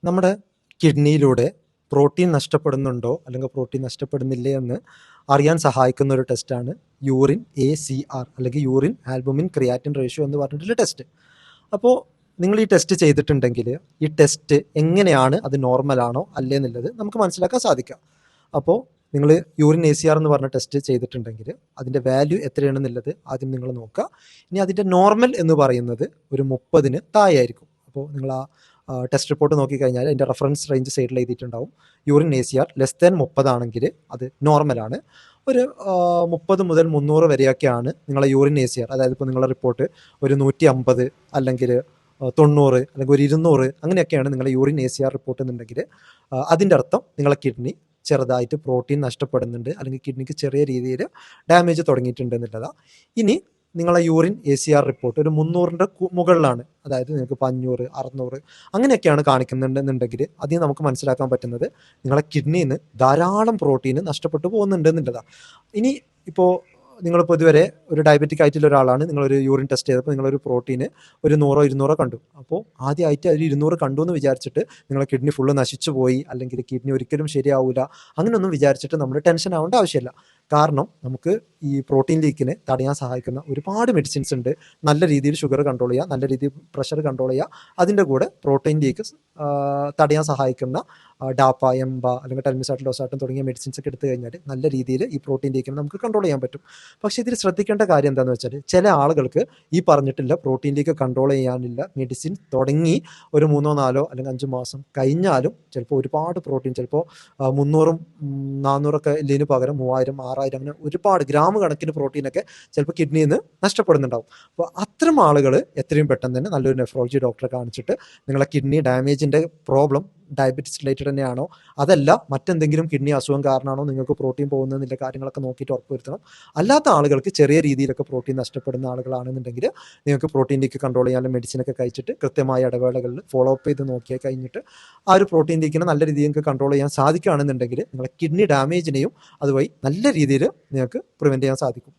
നമ്മുടെ കിഡ്നിയിലൂടെ പ്രോട്ടീൻ നഷ്ടപ്പെടുന്നുണ്ടോ അല്ലെങ്കിൽ പ്രോട്ടീൻ നഷ്ടപ്പെടുന്നില്ലേ എന്ന് അറിയാൻ സഹായിക്കുന്ന ഒരു ടെസ്റ്റാണ് യൂറിൻ ACR അല്ലെങ്കിൽ യൂറിൻ ആൽബുമിൻ ക്രിയാറ്റിൻ റേഷ്യോ എന്ന് പറഞ്ഞിട്ടുള്ള ടെസ്റ്റ്. അപ്പോൾ നിങ്ങൾ ഈ ടെസ്റ്റ് ചെയ്തിട്ടുണ്ടെങ്കിൽ ഈ ടെസ്റ്റ് എങ്ങനെയാണ് അത് നോർമലാണോ അല്ലേ എന്നുള്ളത് നമുക്ക് മനസ്സിലാക്കാൻ സാധിക്കാം. അപ്പോൾ നിങ്ങൾ യൂറിൻ ACR എന്ന് പറഞ്ഞ ടെസ്റ്റ് ചെയ്തിട്ടുണ്ടെങ്കിൽ അതിൻ്റെ വാല്യൂ എത്രയാണെന്നുള്ളത് ആദ്യം നിങ്ങൾ നോക്കുക. ഇനി അതിൻ്റെ നോർമൽ എന്ന് പറയുന്നത് ഒരു 30-ന് താഴെയായിരിക്കും. അപ്പോൾ നിങ്ങൾ ആ ടെസ്റ്റ് റിപ്പോർട്ട് നോക്കിക്കഴിഞ്ഞാൽ അതിൻ്റെ റെഫറൻസ് റേഞ്ച് സൈഡിൽ എഴുതിയിട്ടുണ്ടാവും. യൂറിൻ ACR ലെസ് ദാൻ 30 ആണെങ്കിൽ അത് നോർമലാണ്. ഒരു 30 മുതൽ 300 വരെയൊക്കെയാണ് നിങ്ങളെ യൂറിൻ ACR. അതായത് ഇപ്പോൾ നിങ്ങളുടെ റിപ്പോർട്ട് ഒരു 150 അല്ലെങ്കിൽ 90 അല്ലെങ്കിൽ ഒരു 200 അങ്ങനെയൊക്കെയാണ് നിങ്ങളുടെ യൂറിൻ ACR റിപ്പോർട്ട് എന്നുണ്ടെങ്കിൽ അതിൻ്റെ അർത്ഥം നിങ്ങളെ കിഡ്നി ചെറുതായിട്ട് പ്രോട്ടീൻ നഷ്ടപ്പെടുന്നുണ്ട് അല്ലെങ്കിൽ കിഡ്നിക്ക് ചെറിയ രീതിയിൽ ഡാമേജ് തുടങ്ങിയിട്ടുണ്ട് എന്നുള്ളതാണ്. ഇനി നിങ്ങളെ യൂറിൻ ACR റിപ്പോർട്ട് ഒരു 300-ൻ്റെ മുകളിലാണ്, അതായത് നിങ്ങൾക്ക് 500, 600 അങ്ങനെയൊക്കെയാണ് കാണിക്കുന്നുണ്ടെന്നുണ്ടെങ്കിൽ അതിൽ നമുക്ക് മനസ്സിലാക്കാൻ പറ്റുന്നത് നിങ്ങളെ കിഡ്നിയിൽ നിന്ന് ധാരാളം പ്രോട്ടീൻ നഷ്ടപ്പെട്ടു പോകുന്നുണ്ട് എന്നുള്ളതാണ്. ഇനി ഇപ്പോൾ നിങ്ങളിപ്പോൾ ഇതുവരെ ഒരു ഡയബറ്റിക് ആയിട്ടുള്ള ഒരാളാണ്, നിങ്ങളൊരു യൂറിൻ ടെസ്റ്റ് ചെയ്തപ്പോൾ നിങ്ങളൊരു പ്രോട്ടീന് ഒരു 100-200 കണ്ടു. അപ്പോൾ ആദ്യമായിട്ട് ഒരു 200 കണ്ടു എന്ന് വിചാരിച്ചിട്ട് നിങ്ങളെ കിഡ്നി ഫുള്ള് നശിച്ചു പോയി അല്ലെങ്കിൽ കിഡ്നി ഒരിക്കലും ശരിയാവില്ല അങ്ങനെയൊന്നും വിചാരിച്ചിട്ട് നമ്മൾ ടെൻഷൻ ആവേണ്ട ആവശ്യമില്ല. കാരണം നമുക്ക് ഈ പ്രോട്ടീൻ ലീക്കിനെ തടയാൻ സഹായിക്കുന്ന ഒരുപാട് മെഡിസിൻസ് ഉണ്ട്. നല്ല രീതിയിൽ ഷുഗർ കൺട്രോൾ ചെയ്യുക, നല്ല രീതിയിൽ പ്രഷർ കൺട്രോൾ ചെയ്യുക, അതിൻ്റെ കൂടെ പ്രോട്ടീൻ ലീക്ക് തടയാൻ സഹായിക്കുന്ന ഡാപ്പ, എംബ അല്ലെങ്കിൽ ടെൽമിസാട്ടിൻ, ലോസാട്ടിൻ തുടങ്ങിയ മെഡിസിൻസ് ഒക്കെ എടുത്തു കഴിഞ്ഞാൽ നല്ല രീതിയിൽ ഈ പ്രോട്ടീൻ ലീക്കിനെ നമുക്ക് കൺട്രോൾ ചെയ്യാൻ പറ്റും. പക്ഷേ ഇതിൽ ശ്രദ്ധിക്കേണ്ട കാര്യം എന്താണെന്ന് വെച്ചാൽ ചില ആളുകൾക്ക് ഈ പറഞ്ഞിട്ടുള്ള പ്രോട്ടീൻ ലീക്ക് കൺട്രോൾ ചെയ്യാനുള്ള മെഡിസിൻ തുടങ്ങി ഒരു 3-4 അല്ലെങ്കിൽ 5 മാസം കഴിഞ്ഞാലും ചിലപ്പോൾ ഒരുപാട് പ്രോട്ടീൻ, ചിലപ്പോൾ 300-ഉം 400-ഒക്കെ ഇതിന് പകരം 3000, 6000 അങ്ങനെ ഒരുപാട് ഗ്രാം കണക്കിന് പ്രോട്ടീനൊക്കെ ചിലപ്പോൾ കിഡ്നിയിൽ നിന്ന് നഷ്ടപ്പെടുന്നുണ്ടാവും. അപ്പോൾ അത്തരം ആളുകൾ എത്രയും പെട്ടെന്ന് തന്നെ നല്ലൊരു നെഫ്രോളജി ഡോക്ടറെ കാണിച്ചിട്ട് നിങ്ങളെ കിഡ്നി ഡാമേജിൻ്റെ പ്രോബ്ലം ഡയബറ്റിസ് റിലേറ്റഡ് തന്നെയാണോ അതല്ല മറ്റെന്തെങ്കിലും കിഡ്നി അസുഖം കാരണമാണോ നിങ്ങൾക്ക് പ്രോട്ടീൻ പോകുന്നതിൻ്റെ കാര്യങ്ങളൊക്കെ നോക്കിയിട്ട് ഉറപ്പുവരുത്തണം. അല്ലാത്ത ആളുകൾക്ക് ചെറിയ രീതിയിലൊക്കെ പ്രോട്ടീൻ നഷ്ടപ്പെടുന്ന ആളുകളാണെന്നുണ്ടെങ്കിൽ നിങ്ങൾക്ക് പ്രോട്ടീൻ ലീക്ക് കൺട്രോൾ ചെയ്യാനുള്ള മെഡിസിനൊക്കെ കഴിച്ചിട്ട് കൃത്യമായ ഇടവേളകളിൽ ഫോളോ അപ്പ് ചെയ്ത് നോക്കിയാൽ കഴിഞ്ഞിട്ട് ആ ഒരു പ്രോട്ടീൻ ലീക്കിനെ നല്ല രീതിയിൽ നിങ്ങൾക്ക് കൺട്രോൾ ചെയ്യാൻ സാധിക്കുകയാണെന്നുണ്ടെങ്കിൽ നിങ്ങളെ കിഡ്നി ഡാമേജിനെയും അതുവഴി നല്ല രീതിയിൽ നിങ്ങൾക്ക് പ്രിവെൻറ്റ് ചെയ്യാൻ സാധിക്കും.